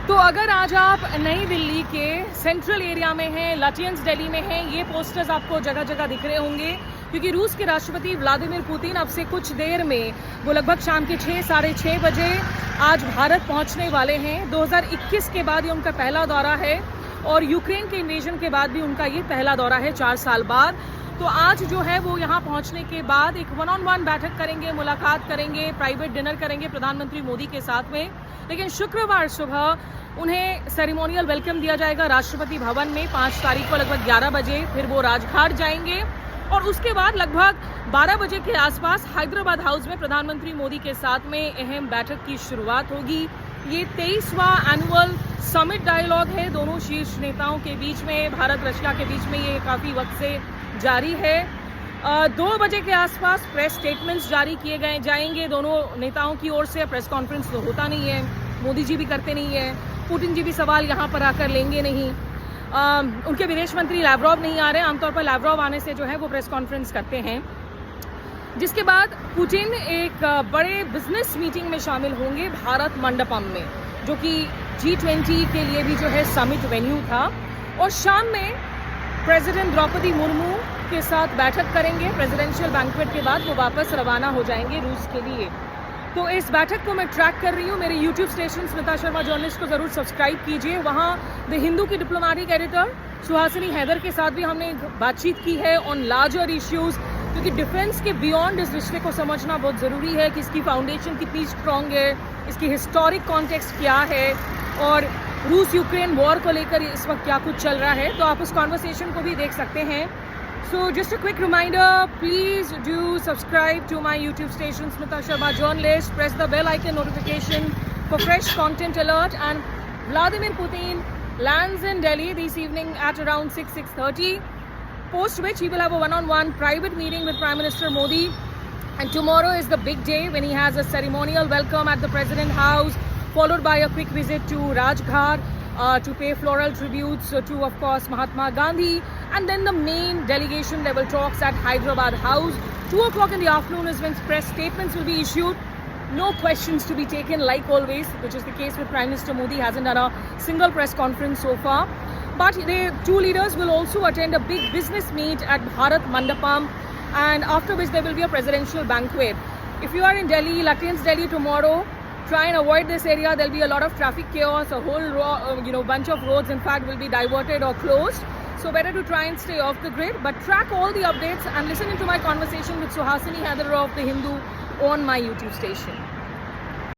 तो अगर आज आप नई दिल्ली के सेंट्रल एरिया में हैं, लटियंस दिल्ली में हैं, ये पोस्टर्स आपको जगह जगह दिख रहे होंगे क्योंकि रूस के राष्ट्रपति व्लादिमीर पुतिन अब से कुछ देर में वो लगभग शाम के 6-6:30 बजे आज भारत पहुंचने वाले हैं। 2021 के बाद ये उनका पहला दौरा है और यूक्रेन के इन्वेजन के बाद भी उनका ये पहला दौरा है 4 साल बाद। तो आज जो है वो यहाँ पहुँचने के बाद एक 1-on-1 बैठक करेंगे, मुलाकात करेंगे, प्राइवेट डिनर करेंगे प्रधानमंत्री मोदी के साथ में। लेकिन शुक्रवार सुबह उन्हें सेरेमोनियल वेलकम दिया जाएगा राष्ट्रपति भवन में 5 तारीख को लगभग 11 बजे। फिर वो राजघाट जाएंगे और उसके बाद लगभग 12 बजे के आसपास हैदराबाद हाउस में प्रधानमंत्री मोदी के साथ में अहम बैठक की शुरुआत होगी। ये 23वां एनुअल समिट डायलॉग है दोनों शीर्ष नेताओं के बीच में, भारत रशिया के बीच में। ये काफ़ी वक्त से जारी है। 2 बजे के आसपास प्रेस स्टेटमेंट्स जारी किए गए जाएंगे दोनों नेताओं की ओर से। प्रेस कॉन्फ्रेंस तो होता नहीं है, मोदी जी भी करते नहीं है, पुतिन जी भी सवाल यहाँ पर आकर लेंगे नहीं। उनके विदेश मंत्री लैवरोव नहीं आ रहे, आमतौर पर लैवरोव आने से जो है वो प्रेस कॉन्फ्रेंस करते हैं। जिसके बाद पुतिन एक बड़े बिजनेस मीटिंग में शामिल होंगे भारत मंडपम में, जो कि G20 के लिए भी जो है समिट वेन्यू था। और शाम में प्रेसिडेंट द्रौपदी मुर्मू के साथ बैठक करेंगे। प्रेसिडेंशियल बैंक्वेट के बाद वो वापस रवाना हो जाएंगे रूस के लिए। तो इस बैठक को मैं ट्रैक कर रही हूँ। मेरे YouTube station Smita Sharma journalist को ज़रूर सब्सक्राइब कीजिए। वहाँ द हिंदू की डिप्लोमेटिक एडिटर सुहासिनी हैदर के साथ भी हमने बातचीत की है ऑन लार्जर इश्यूज़, क्योंकि डिफेंस के बियॉन्ड इस रिश्ते को समझना बहुत ज़रूरी है कि इसकी फाउंडेशन कितनी स्ट्रॉन्ग है, इसकी हिस्टोरिक कॉन्टेक्स्ट क्या है और रूस यूक्रेन वॉर को लेकर इस वक्त क्या कुछ चल रहा है। तो आप उस कॉन्वर्सेशन को भी देख सकते हैं। So just a quick reminder, please do subscribe to my YouTube station Smita Sharma Journalist. Press the bell icon notification for fresh content alert. And Vladimir Putin lands in Delhi this evening at around 6:30, post which he will have a 1-on-1 private meeting with Prime Minister Modi. And tomorrow is the big day when he has a ceremonial welcome at the President House, followed by a quick visit to Rajghat to pay floral tributes to, of course, Mahatma Gandhi. And then the main delegation level talks at Hyderabad House. 2 o'clock in the afternoon is when press statements will be issued. No questions to be taken like always, which is the case with Prime Minister Modi. Hasn't done a single press conference so far. But the 2 leaders will also attend a big business meet at Bharat Mandapam, and after which there will be a presidential banquet. If you are in Delhi, Latians Delhi tomorrow, try and avoid this area. There'll be a lot of traffic chaos. A whole bunch of roads, in fact, will be diverted or closed. So better to try and stay off the grid. But track all the updates and listen into my conversation with Suhasini Hadar of The Hindu on my YouTube station.